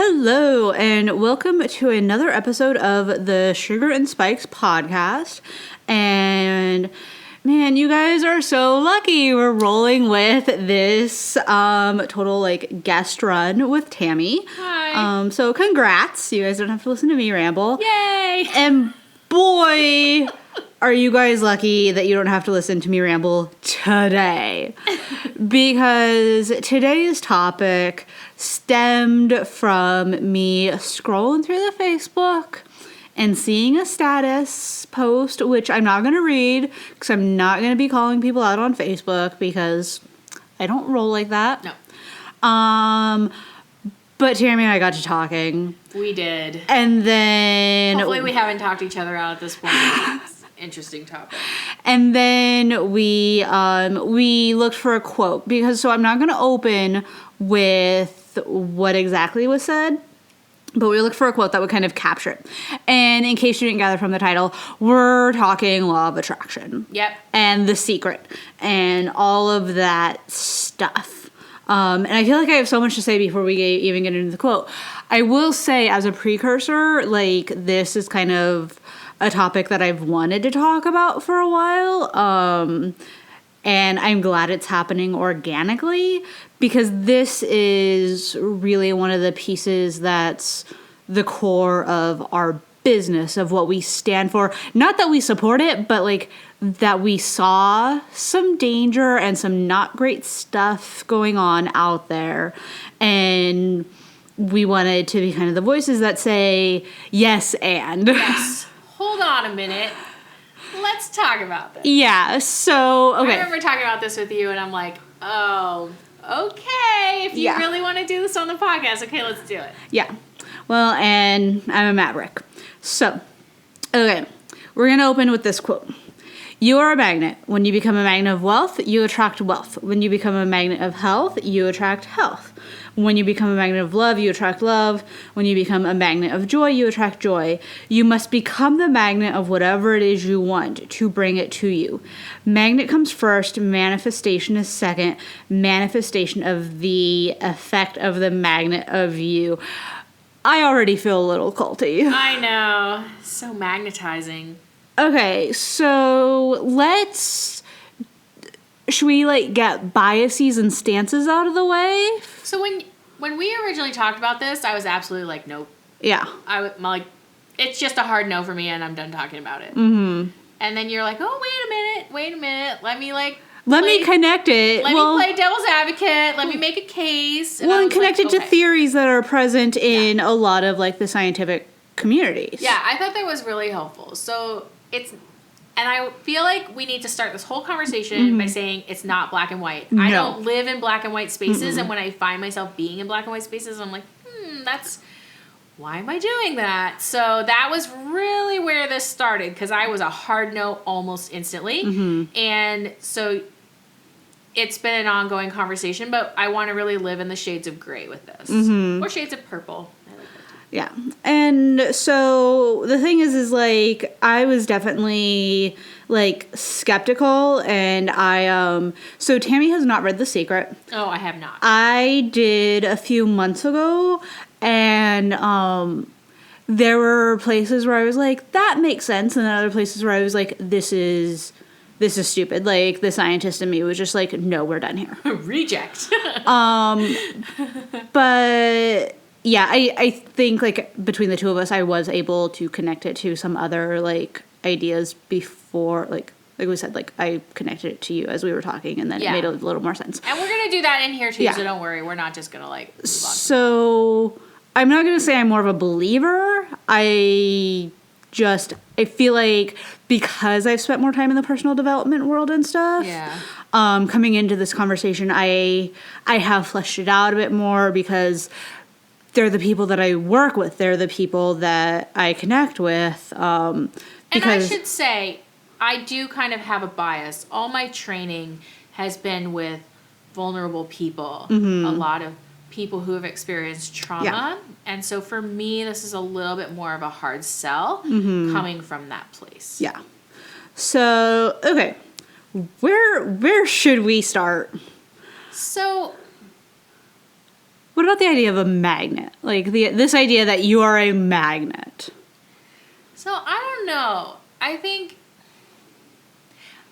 Hello, and welcome to another episode of the Sugar and Spikes podcast. And man, you guys are so lucky. We're rolling with this total guest run with Tammy. Hi. So congrats. You guys don't have to listen to me ramble. Yay! And boy, are you guys lucky that you don't have to listen to me ramble today. Because today's topic stemmed from me scrolling through the Facebook and seeing a status post, which I'm not going to read because I'm not going to be calling people out on Facebook because I don't roll like that. No. But Tammy and I got to talking. We did. And then... Hopefully we haven't talked each other out at this point. Interesting topic. And then we looked for a quote because I'm not going to open with what exactly was said, but we looked for a quote that would kind of capture it. And in case you didn't gather from the title, we're talking law of attraction. Yep. And The Secret and all of that stuff. And I feel like I have so much to say before we even get into the quote. I will say as a precursor, this is kind of a topic that I've wanted to talk about for a while. And I'm glad it's happening organically because this is really one of the pieces that's the core of our business, of what we stand for. Not that we support it, but that we saw some danger and some not great stuff going on out there. And we wanted to be kind of the voices that say, yes, and. Yes. Hold on a minute. Let's talk about this. Yeah, so, okay. I remember talking about this with you, and I'm like, oh, okay. If you really want to do this on the podcast, okay, let's do it. Yeah. Well, and I'm a maverick. So, okay. We're going to open with this quote. You are a magnet. When you become a magnet of wealth, you attract wealth. When you become a magnet of health, you attract health. When you become a magnet of love, you attract love. When you become a magnet of joy, you attract joy. You must become the magnet of whatever it is you want to bring it to you. Magnet comes first, manifestation is second. Manifestation of the effect of the magnet of you. I already feel a little culty. I know. So magnetizing. Okay, so should we get biases and stances out of the way? So when we originally talked about this, I was absolutely like, nope. Yeah. It's just a hard no for me, and I'm done talking about it. Mm-hmm. And then you're like, oh, wait a minute. Let me connect it. Let me play devil's advocate. Let me make a case. And connect it to theories that are present in a lot of the scientific communities. Yeah, I thought that was really helpful. So and I feel like we need to start this whole conversation by saying it's not black and white. No. I don't live in black and white spaces, and when I find myself being in black and white spaces, I'm like, why am I doing that? So that was really where this started, because I was a hard no almost instantly. Mm-hmm. And so it's been an ongoing conversation, but I want to really live in the shades of gray with this. Mm-hmm. Or shades of purple. Yeah. And so the thing is I was definitely skeptical, and so Tammy has not read The Secret. Oh, I have not. I did a few months ago, and there were places where I was like, that makes sense, and then other places where I was like, this is stupid. The scientist in me was just like, no, we're done here. Reject. But yeah, I think between the two of us, I was able to connect it to some other ideas before, like we said, I connected it to you as we were talking, and then it made a little more sense. And we're gonna do that in here too, so don't worry, we're not just gonna move on. So I'm not gonna say I'm more of a believer. I feel like because I've spent more time in the personal development world and stuff. Yeah. Coming into this conversation, I have fleshed it out a bit more because they're the people that I work with. They're the people that I connect with. And I should say, I do kind of have a bias. All my training has been with vulnerable people. Mm-hmm. A lot of people who have experienced trauma. Yeah. And so for me, this is a little bit more of a hard sell coming from that place. Yeah. So, okay. Where should we start? So What about the idea of a magnet? Like this idea that you are a magnet. So I don't know. I think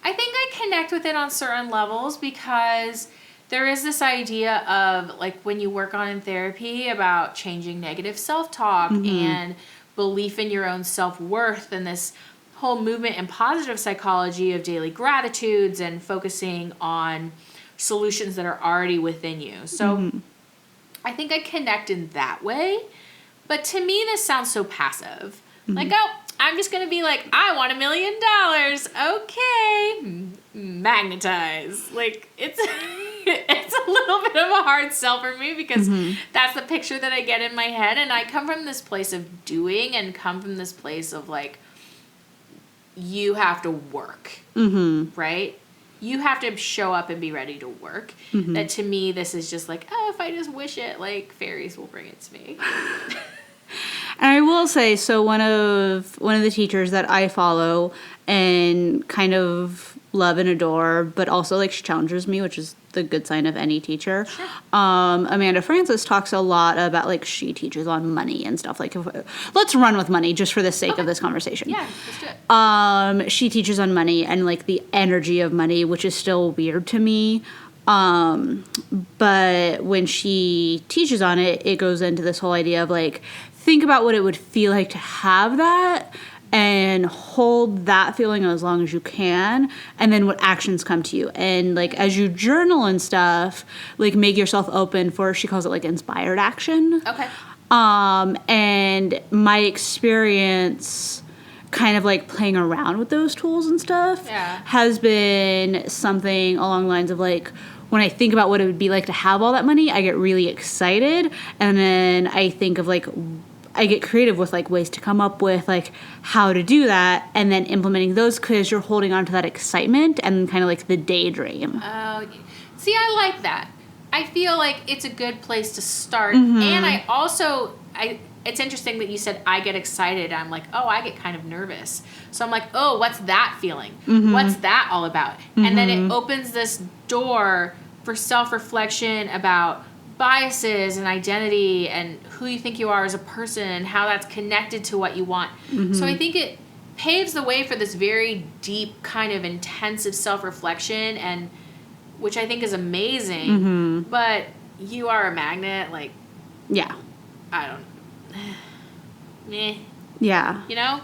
I connect with it on certain levels because there is this idea of like when you work on in therapy about changing negative self-talk and belief in your own self-worth and this whole movement in positive psychology of daily gratitudes and focusing on solutions that are already within you. So I think I connect in that way. But to me, this sounds so passive. Like, oh, I'm just going to be like, I want $1 million. Okay. Magnetize. Like, it's it's a little bit of a hard sell for me because that's the picture that I get in my head. And I come from this place of doing and come from this place of like, you have to work, right? You have to show up and be ready to work. That to me, this is just like, oh, if I just wish it, like fairies will bring it to me. And I will say, so one of the teachers that I follow and kind of love and adore, but also like she challenges me, which is the good sign of any teacher. Sure. Amanda Francis talks a lot about like she teaches on money and stuff. Like, let's run with money just for the sake of this conversation. Yeah, let's do it. She teaches on money and like the energy of money, which is still weird to me. But when she teaches on it, it goes into this whole idea of like, think about what it would feel like to have that and hold that feeling as long as you can, and then what actions come to you. And like as you journal and stuff, like make yourself open for, she calls it like inspired action. Okay. And my experience kind of like playing around with those tools and stuff has been something along the lines of like, when I think about what it would be like to have all that money, I get really excited. And then I think of like, I get creative with like ways to come up with like how to do that, and then implementing those because you're holding on to that excitement and kind of like the daydream. Oh, see, I like that. I feel like it's a good place to start. And I also, it's interesting that you said I get excited. I'm like, oh, I get kind of nervous. So I'm like, oh, what's that feeling? What's that all about? And then it opens this door for self-reflection about biases and identity and who you think you are as a person and how that's connected to what you want. So I think it paves the way for this very deep kind of intensive self-reflection, and which I think is amazing. But you are a magnet, like, yeah, I don't meh. Yeah. You know?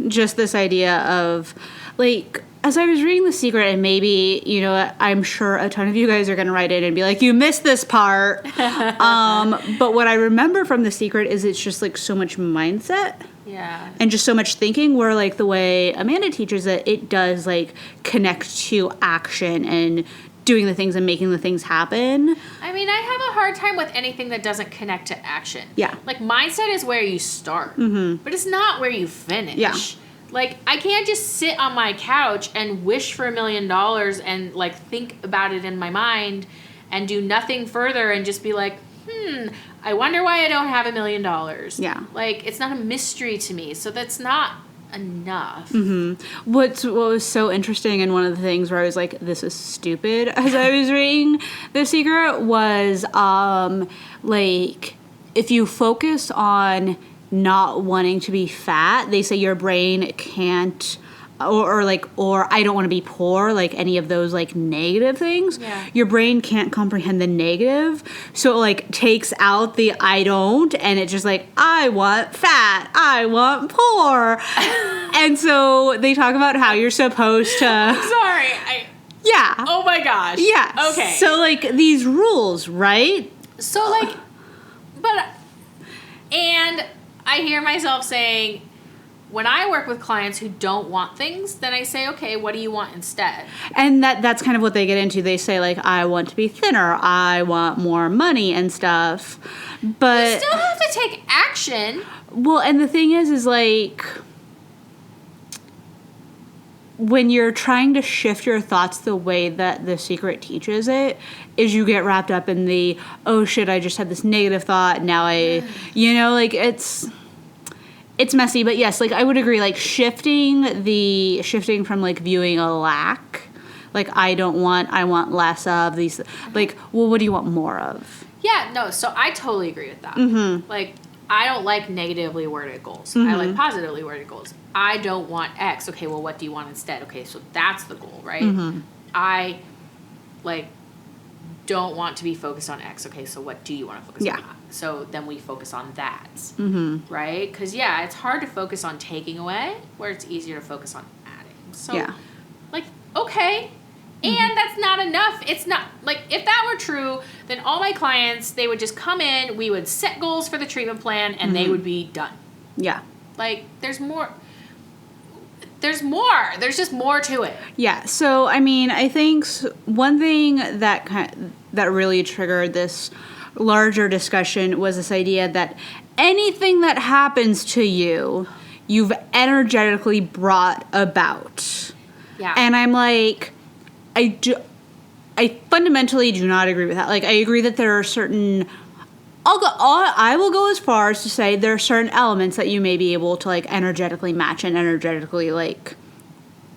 Just this idea of like, as I was reading The Secret, and maybe, you know, I'm sure a ton of you guys are going to write in and be like, you missed this part. But what I remember from The Secret is it's just like so much mindset. Yeah. And just so much thinking, where like the way Amanda teaches it does like connect to action and doing the things and making the things happen. I mean, I have a hard time with anything that doesn't connect to action. Yeah. Like, mindset is where you start, but it's not where you finish. Yeah. Like, I can't just sit on my couch and wish for $1 million and, like, think about it in my mind and do nothing further and just be like, I wonder why I don't have $1 million. Yeah. Like, it's not a mystery to me. So that's not enough. What was so interesting, and one of the things where I was like, this is stupid as I was reading The Secret was, like, if you focus on not wanting to be fat, they say your brain can't, or I don't want to be poor, like any of those like negative things. Yeah. Your brain can't comprehend the negative, so it like takes out the I don't, and it's just like, I want fat, I want poor. And so they talk about how you're supposed to Sorry. yeah. Oh my gosh. Yeah. Okay. So like these rules, right? So like, and I hear myself saying, when I work with clients who don't want things, then I say, okay, what do you want instead? And that's kind of what they get into. They say like, I want to be thinner, I want more money and stuff. But You still have to take action. well, and the thing is like, when you're trying to shift your thoughts the way that The Secret teaches it, is you get wrapped up in the, oh shit, I just had this negative thought, now you know, like it's messy. But yes, like I would agree, like shifting from like viewing a lack, like I want less of these, like, well, what do you want more of? Yeah, no, so I totally agree with that. Mm-hmm. Like, I don't like negatively worded goals. I like positively worded goals. I don't want X. Okay, well, what do you want instead? Okay, so that's the goal, right? I, like, don't want to be focused on X. Okay, so what do you want to focus on? So then we focus on that, right? Because, yeah, it's hard to focus on taking away, where it's easier to focus on adding. So, like, okay. And that's not enough. It's not, like, if that were true, then all my clients, they would just come in, we would set goals for the treatment plan, and they would be done. Yeah. Like, there's more. There's more. There's just more to it. Yeah. So, I mean, I think one thing that that really triggered this larger discussion was this idea that anything that happens to you, you've energetically brought about. Yeah. And I'm like, I fundamentally do not agree with that. Like, I agree that there are certain, I will go as far as to say there are certain elements that you may be able to, like, energetically match and energetically, like,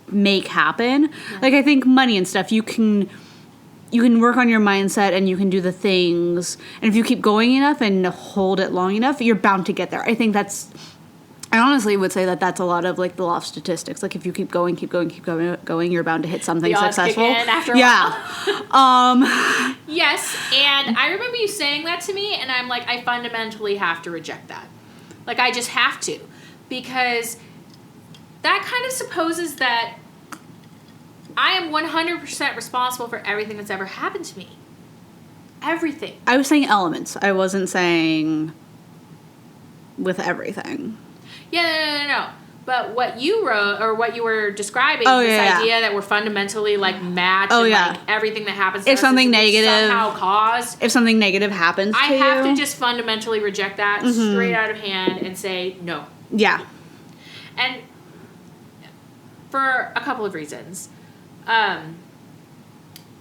make happen. Yeah. Like, I think money and stuff, you can work on your mindset and you can do the things. And if you keep going enough and hold it long enough, you're bound to get there. I think I honestly would say that that's a lot of, like, the law of statistics. Like, if you keep going, you're bound to hit something successful. Kick in after a while. Yes, and I remember you saying that to me, and I'm like, I fundamentally have to reject that. Like, I just have to. Because that kind of supposes that I am 100% responsible for everything that's ever happened to me. Everything. I was saying elements. I wasn't saying with everything. Yeah, no. But what you wrote, or what you were describing, idea that we're fundamentally, like, matched like, everything that happens to us something negative somehow caused. If something negative happens to you. I have to just fundamentally reject that straight out of hand and say no. Yeah. And for a couple of reasons.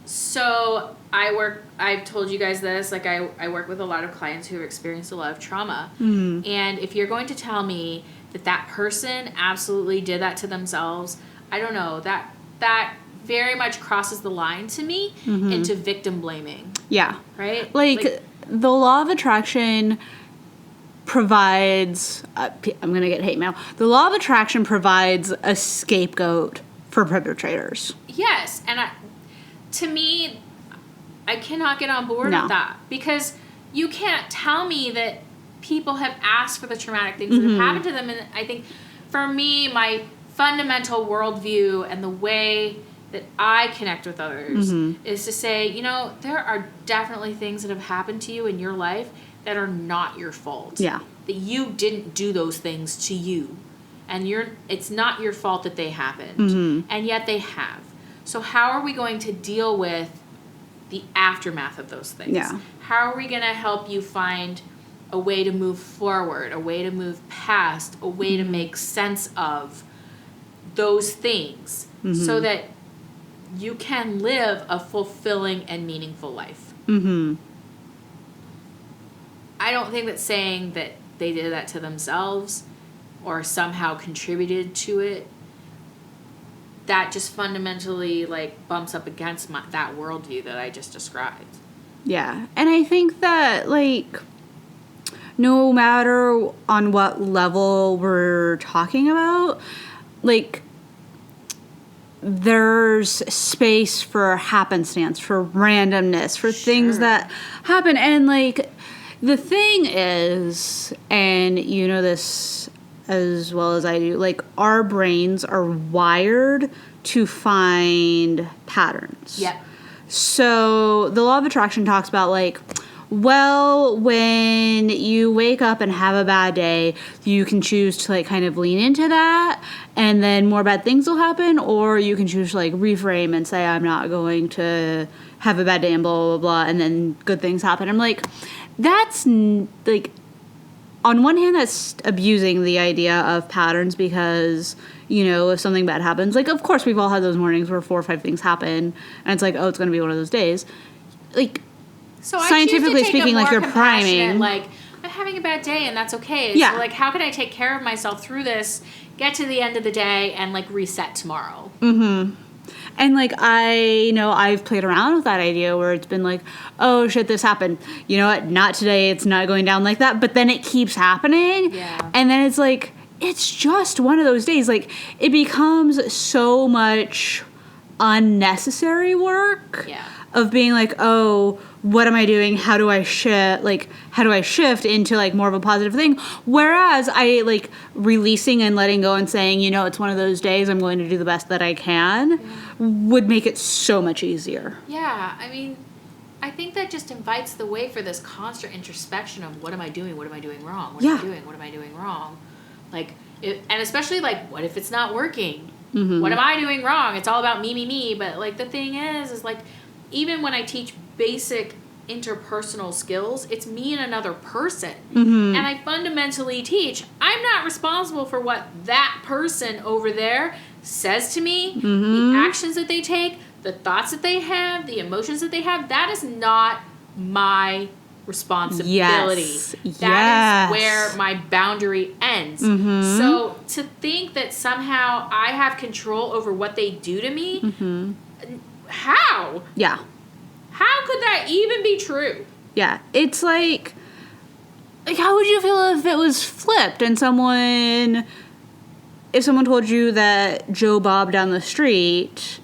So I've told you guys this, like, I work with a lot of clients who have experienced a lot of trauma. And if you're going to tell me that person absolutely did that to themselves, I don't know, that very much crosses the line to me into victim blaming. Yeah. Right? Like the law of attraction provides, I'm going to get hate mail. The law of attraction provides a scapegoat for perpetrators. Yes. And to me, I cannot get on board with that, because you can't tell me that people have asked for the traumatic things that have happened to them. And I think for me, my fundamental worldview and the way that I connect with others is to say, you know, there are definitely things that have happened to you in your life that are not your fault. Yeah. That you didn't do those things to you. And it's not your fault that they happened. And yet they have. So how are we going to deal with the aftermath of those things? Yeah. How are we going to help you find a way to move forward, a way to move past, a way to make sense of those things so that you can live a fulfilling and meaningful life? I don't think that saying that they did that to themselves or somehow contributed to it, that just fundamentally, like, bumps up against that worldview that I just described. Yeah. And I think that, like, no matter on what level we're talking about, like, there's space for happenstance, for randomness, for things that happen. And, like, the thing is, and you know this as well as I do, like, our brains are wired to find patterns. Yeah. So the law of attraction talks about, like, well, when you wake up and have a bad day, you can choose to, like, kind of lean into that, and then more bad things will happen, or you can choose to, like, reframe and say, I'm not going to have a bad day and blah, blah, blah, and then good things happen. I'm like, that's, like, on one hand, that's abusing the idea of patterns, because, you know, if something bad happens, like, of course, we've all had those mornings where 4 or 5 things happen, and it's like, oh, it's going to be one of those days. Like, so scientifically speaking, like, you're priming. Like, I'm having a bad day, and that's okay. So, like, how can I take care of myself through this, get to the end of the day, and, like, reset tomorrow? And, like, I've played around with that idea where it's been like, oh, shit, this happened. You know what? Not today. It's not going down like that. But then it keeps happening. Yeah. And then it's like, it's just one of those days. Like, it becomes so much unnecessary work. Yeah. Of being like, oh, what am I doing? How do I shift into, like, more of a positive thing? Whereas I, like, releasing and letting go and saying, you know, it's one of those days, I'm going to do the best that I can, would make it so much easier. Yeah, I mean, I think that just invites the way for this constant introspection of what am I doing? What am I doing wrong? What am I doing? What am I doing wrong? Like, and especially, like, what if it's not working? Mm-hmm. What am I doing wrong? It's all about me. But, like, the thing is like, even when I teach basic interpersonal skills, it's me and another person. Mm-hmm. And I fundamentally teach, I'm not responsible for what that person over there says to me, Mm-hmm. the actions that they take, the thoughts that they have, the emotions that they have. That is not my responsibility. Yes. That is where my boundary ends. Mm-hmm. So to think that somehow I have control over what they do to me, Mm-hmm. how? Yeah. How could that even be true? Yeah. It's like, how would you feel if it was flipped and if someone told you that Joe Bob down the street,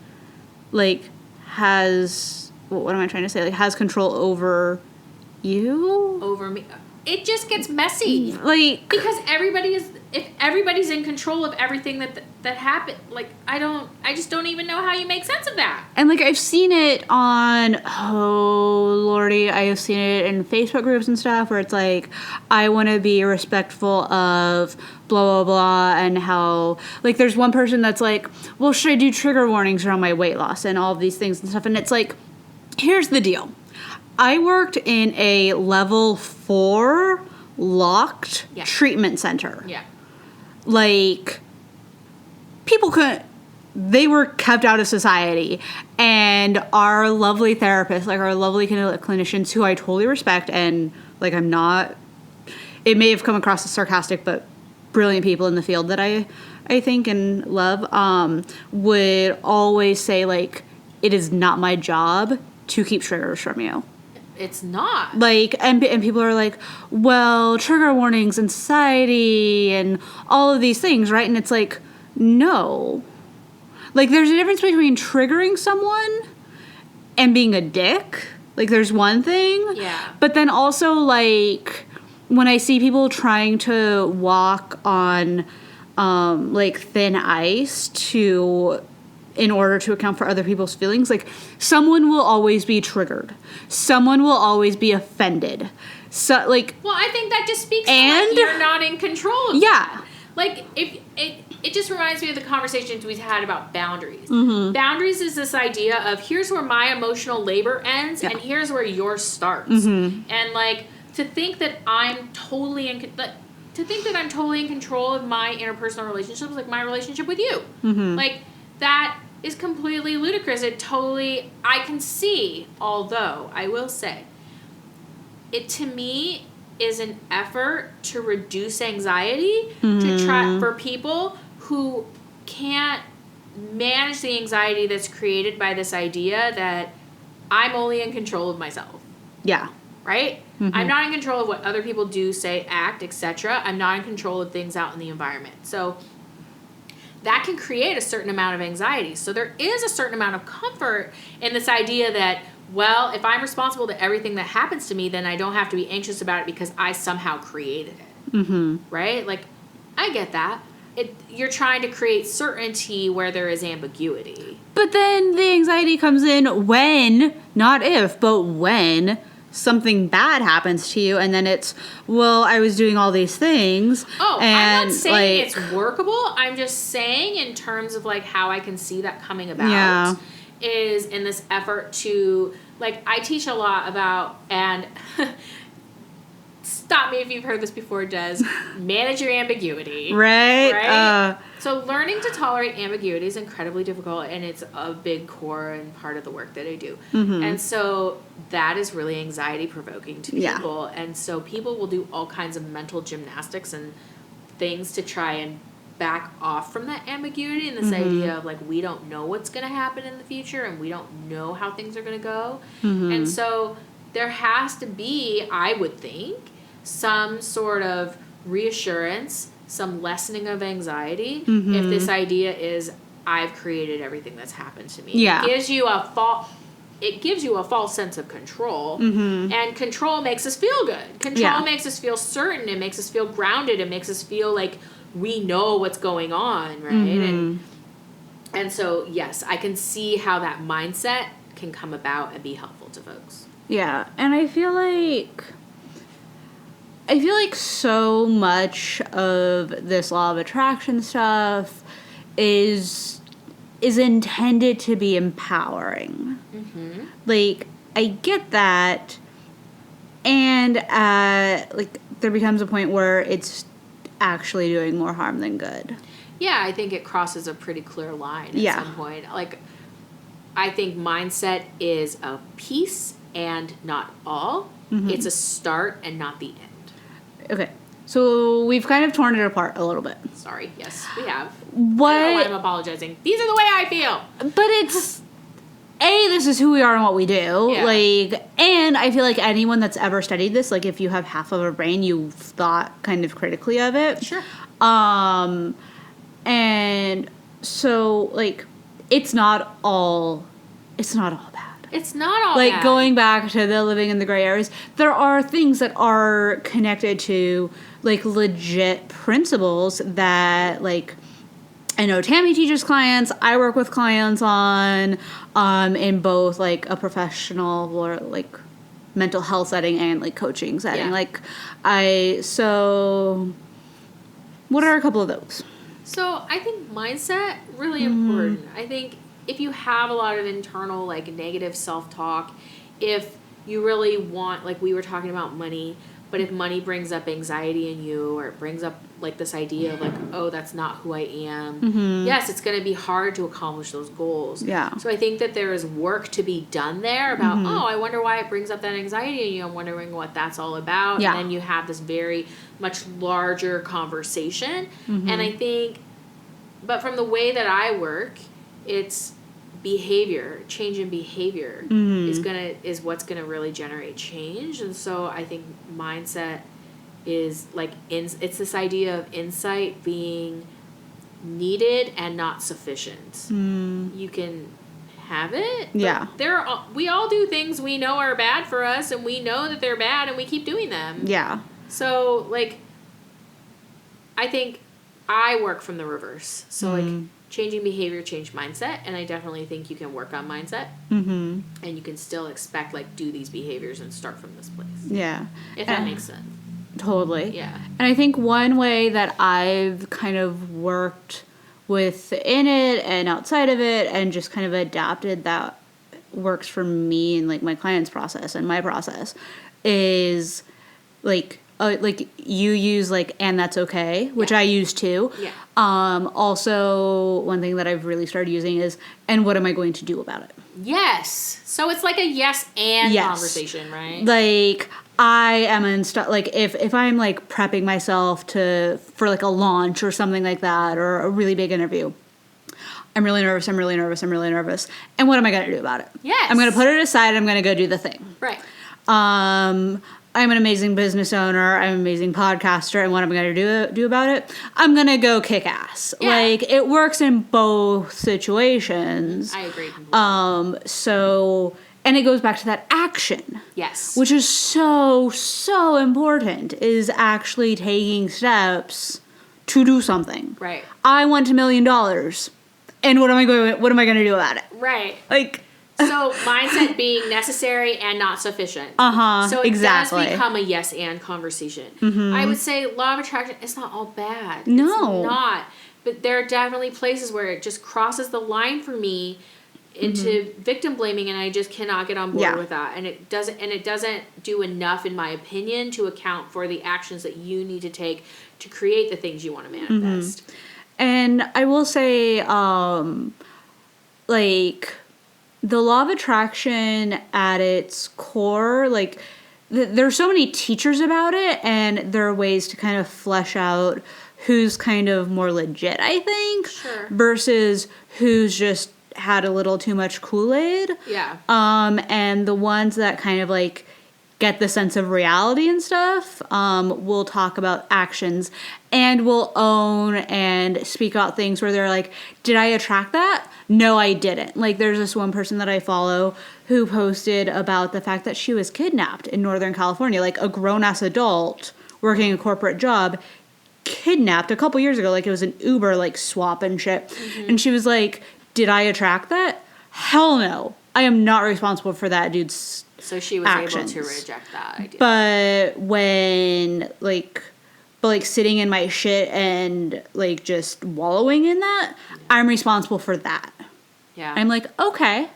like, has, what am I trying to say? Like, has control over you? Over me. It just gets messy. Like, Because if everybody's in control of everything that happened, like, I just don't even know how you make sense of that. and, like, I've seen it on, oh, lordy, I have seen it in Facebook groups and stuff where it's like, I want to be respectful of blah, blah, blah, and how, like, there's one person that's like, well, should I do trigger warnings around my weight loss and all of these things and stuff? And it's like, here's the deal. I worked in a level 4 locked treatment center. Yeah. Like, people they were kept out of society, and our lovely therapists, like our lovely clinicians, who I totally respect, and, like, it may have come across as sarcastic, but brilliant people in the field that I think and love, would always say, like, it is not my job to keep triggers from you. It's not. Like, and people are like, well, trigger warnings in society and all of these things, right? And it's like, no. Like, there's a difference between triggering someone and being a dick. Like, there's one thing. Yeah. But then also, like, when I see people trying to walk on, like, thin ice in order to account for other people's feelings, like, someone will always be triggered. Someone will always be offended. So, like... Well, I think that just speaks to, like, you're not in control of that. Like, if it just reminds me of the conversations we've had about boundaries. Mm-hmm. Boundaries is this idea of, here's where my emotional labor ends, and here's where yours starts. Mm-hmm. And, like, to think that I'm totally in control of my interpersonal relationships, like my relationship with you. Mm-hmm. Like, that is completely ludicrous. I can see, although I will say, it to me is an effort to reduce anxiety, to try for people who can't manage the anxiety that's created by this idea that I'm only in control of myself. Yeah. Right? Mm-hmm. I'm not in control of what other people do, say, act, etc. I'm not in control of things out in the environment. So that can create a certain amount of anxiety. So there is a certain amount of comfort in this idea that, well, if I'm responsible to everything that happens to me, then I don't have to be anxious about it because I somehow created it. Mm-hmm. Right? Like, I get that. You're trying to create certainty where there is ambiguity. But then the anxiety comes in when, not if, but when something bad happens to you, and then it's, well, I was doing all these things. Oh, and, I'm not saying it's workable. I'm just saying in terms of, like, how I can see that coming about is in this effort to, like, I teach a lot about, and stop me if you've heard this before, Des, manage your ambiguity. Right? So learning to tolerate ambiguity is incredibly difficult, and it's a big core and part of the work that I do. Mm-hmm. And so that is really anxiety-provoking to people. Yeah. And so people will do all kinds of mental gymnastics and things to try and back off from that ambiguity and this idea of like we don't know what's going to happen in the future and we don't know how things are going to go. And so there has to be, I would think, some sort of reassurance, some lessening of anxiety if this idea is I've created everything that's happened to me. Yeah. It gives you a false sense of control, and control makes us feel good. Control makes us feel certain. It makes us feel grounded. It makes us feel like we know what's going on, right? And so, yes, I can see how that mindset can come about and be helpful to folks. Yeah, and I feel like so much of this law of attraction stuff is intended to be empowering. Like, I get that, and like there becomes a point where it's actually doing more harm than good. Yeah, I think it crosses a pretty clear line at some point. Like, I think mindset is a piece and not all. It's a start and not the end. Okay. So we've kind of torn it apart a little bit. Sorry. Yes, we have. What? I don't know why I'm apologizing. These are the way I feel. But it's this is who we are and what we do. Yeah. Like, and I feel like anyone that's ever studied this, like if you have half of a brain, you've thought kind of critically of it. Sure. And so like it's not all bad. It's not all like bad. Going back to the living in the gray areas, there are things that are connected to like legit principles that like I know Tammy teaches clients, I work with clients on in both like a professional or like mental health setting and like coaching setting. So what are a couple of those? So I think mindset really important. I think if you have a lot of internal like negative self-talk, if you really want, like we were talking about money, but if money brings up anxiety in you or it brings up like this idea of like, oh, that's not who I am. Yes, it's going to be hard to accomplish those goals. Yeah. So I think that there is work to be done there about, oh, I wonder why it brings up that anxiety in you. I'm wondering what that's all about. Yeah. And then you have this very much larger conversation. And I think, but from the way that I work, it's behavior, change in behavior is what's gonna really generate change. And so I think mindset is like it's this idea of insight being needed and not sufficient. You can have it. Yeah. We all do things we know are bad for us, and we know that they're bad, and we keep doing them. Yeah. So like, I think I work from the reverse. So like. Changing behavior, change mindset, and I definitely think you can work on mindset, and you can still expect like do these behaviors and start from this place. Yeah, if that makes sense. Totally. Yeah, and I think one way that I've kind of worked within it and outside of it, and just kind of adapted that works for me and like my client's process and my process is like you use like and that's okay, which I use too. Yeah. Also, one thing that I've really started using is and what am I going to do about it? Yes. So it's like a yes and conversation, right? Like I am like if I'm like prepping myself for like a launch or something like that or a really big interview. I'm really nervous. And what am I going to do about it? Yes. I'm going to put it aside. I'm going to go do the thing. Right. I'm an amazing business owner. I'm an amazing podcaster. And what am I going to do about it? I'm going to go kick ass. Yeah. Like, it works in both situations. I agree. And it goes back to that action. Yes. Which is so, so important, is actually taking steps to do something. Right. I want $1 million. And what am I going to do about it? Right. Like... So mindset being necessary and not sufficient. So it does become a yes and conversation. I would say law of attraction is not all bad. No. It's not. But there are definitely places where it just crosses the line for me into victim blaming, and I just cannot get on board with that. And it doesn't do enough, in my opinion, to account for the actions that you need to take to create the things you want to manifest. And I will say, like... the law of attraction at its core, like, there's so many teachers about it, and there are ways to kind of flesh out who's kind of more legit, I think, Sure. versus who's just had a little too much Kool-Aid. Yeah. And the ones that kind of like get the sense of reality and stuff, will talk about actions and will own and speak out things where they're like, did I attract that? No, I didn't. Like, there's this one person that I follow who posted about the fact that she was kidnapped in Northern California, like a grown-ass adult working a corporate job, kidnapped a couple years ago. Like, it was an Uber, like, swap and shit. Mm-hmm. And she was like, did I attract that? Hell no. I am not responsible for that dude's So she was actions. able to reject that idea. But when, like, sitting in my shit and, like, just wallowing in that, I'm responsible for that. Yeah. I'm like, okay,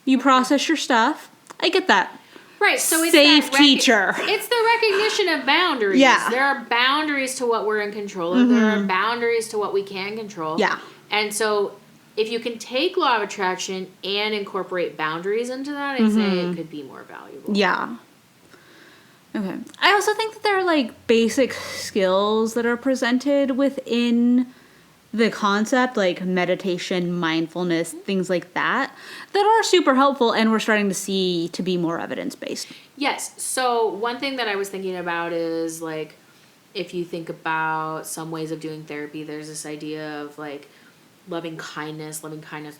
you process your stuff. I get that. Right, so it's safe that teacher. It's the recognition of boundaries. Yeah. There are boundaries to what we're in control of. Mm-hmm. There are boundaries to what we can control. Yeah. And so if you can take law of attraction and incorporate boundaries into that, I'd say it could be more valuable. Yeah. Okay. I also think that there are, like, basic skills that are presented within the concept, like meditation, mindfulness, things like that, that are super helpful, and we're starting to see to be more evidence-based. Yes. So one thing that I was thinking about is, like, if you think about some ways of doing therapy, there's this idea of, like, loving kindness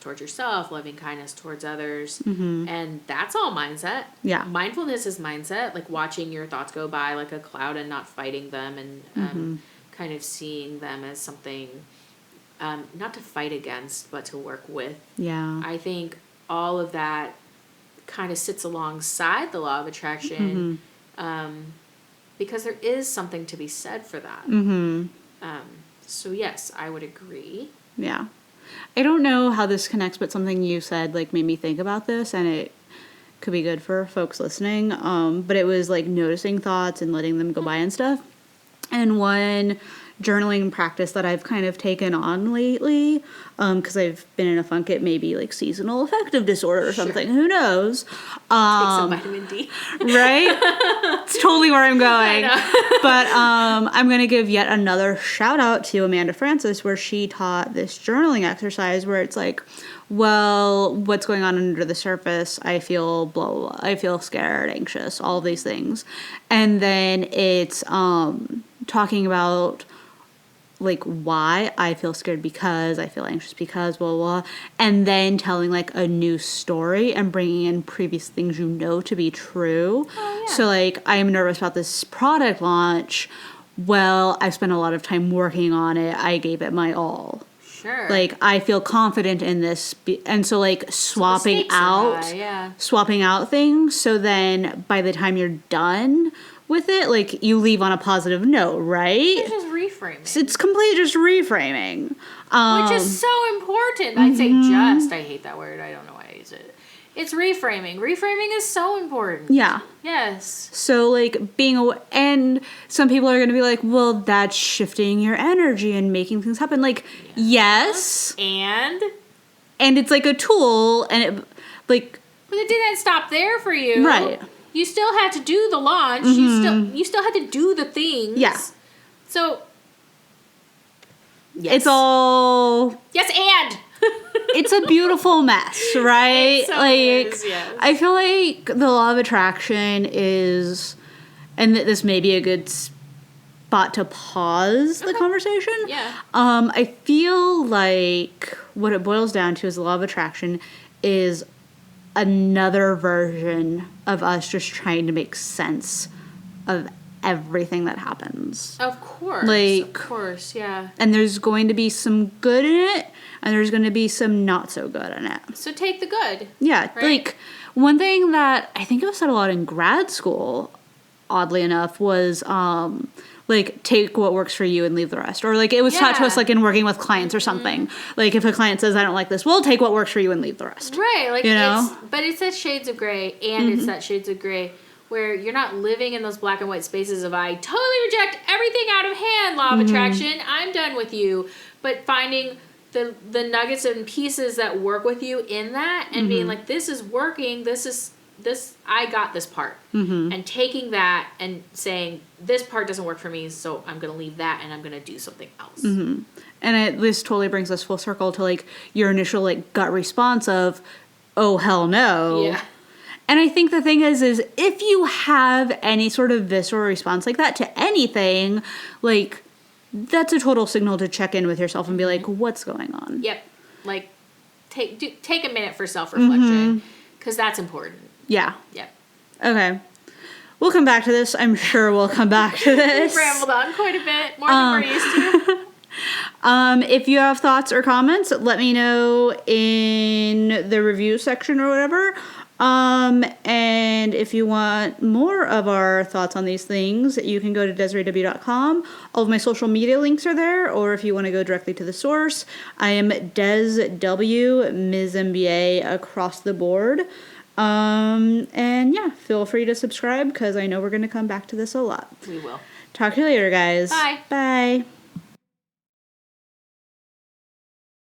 towards yourself, loving kindness towards others. Mm-hmm. And that's all mindset. Yeah. Mindfulness is mindset, like watching your thoughts go by like a cloud and not fighting them, and kind of seeing them as something not to fight against, but to work with. Yeah. I think all of that kind of sits alongside the law of attraction, because there is something to be said for that. Mm-hmm. So yes, I would agree. Yeah. I don't know how this connects, but something you said, like, made me think about this, and it could be good for folks listening. But it was, like, noticing thoughts and letting them go by and stuff. And one journaling practice that I've kind of taken on lately, because I've been in a funk, it may be, like, seasonal affective disorder or something. Who knows? Take some vitamin D. Right? It's totally where I'm going. But I'm going to give yet another shout out to Amanda Francis, where she taught this journaling exercise where it's like, well, what's going on under the surface? I feel blah, blah, blah. I feel scared, anxious, all of these things. And then it's talking about, like, why I feel scared, because I feel anxious, because blah, blah, blah, and then telling, like, a new story and bringing in previous things you know to be true. Oh, yeah. So, like, I am nervous about this product launch. Well, I've spent a lot of time working on it. I gave it my all. Sure. Like, I feel confident in this, and so, like, swapping out things, so then by the time you're done with it, like, you leave on a positive note, right? It's just reframing. It's completely just reframing. Which is so important. I'd say just. I hate that word. I don't know why I use it. It's reframing. Reframing is so important. Yeah. Yes. So, like, being aware, and some people are going to be like, well, that's shifting your energy and making things happen. Like, yes. And it's like a tool, and it, like. But it didn't stop there for you. Right. You still had to do the launch. You still had to do the things. Yeah. So. Yes. It's all. Yes, and. It's a beautiful mess, right? It so like, is, yes. I feel like the law of attraction is, and this may be a good spot to pause the conversation. Yeah. I feel like what it boils down to is the law of attraction is another version of us just trying to make sense of everything that happens. Of course. Like, of course, yeah. And there's going to be some good in it, and there's going to be some not so good in it. So take the good. Yeah. Right? Like, one thing that I think it was said a lot in grad school, oddly enough, was, like, take what works for you and leave the rest. Or, like, it was taught to us, like, in working with clients or something. Like, if a client says, I don't like this, well, take what works for you and leave the rest. Right. Like, you know? But it's that shades of gray, and it's that shades of gray where you're not living in those black and white spaces of, I totally reject everything out of hand, law of attraction, I'm done with you. But finding the nuggets and pieces that work with you in that, and being like, this is working, this is I got this part. And taking that and saying, this part doesn't work for me, so I'm going to leave that and I'm going to do something else. And this totally brings us full circle to, like, your initial, like, gut response of, oh, hell no. Yeah. And I think the thing is if you have any sort of visceral response like that to anything, like, that's a total signal to check in with yourself and be like, what's going on? Yep. Like, take a minute for self-reflection, because that's important. Yeah. Yep. Okay. We'll come back to this. I'm sure we'll come back to this. We've rambled on quite a bit, more than we're used to. If you have thoughts or comments, let me know in the review section or whatever. And if you want more of our thoughts on these things, you can go to DesireeW.com. All of my social media links are there, or if you want to go directly to the source, I am Des W, Ms. MBA across the board. And yeah, feel free to subscribe because I know we're going to come back to this a lot. We will. Talk to you later, guys. Bye. Bye.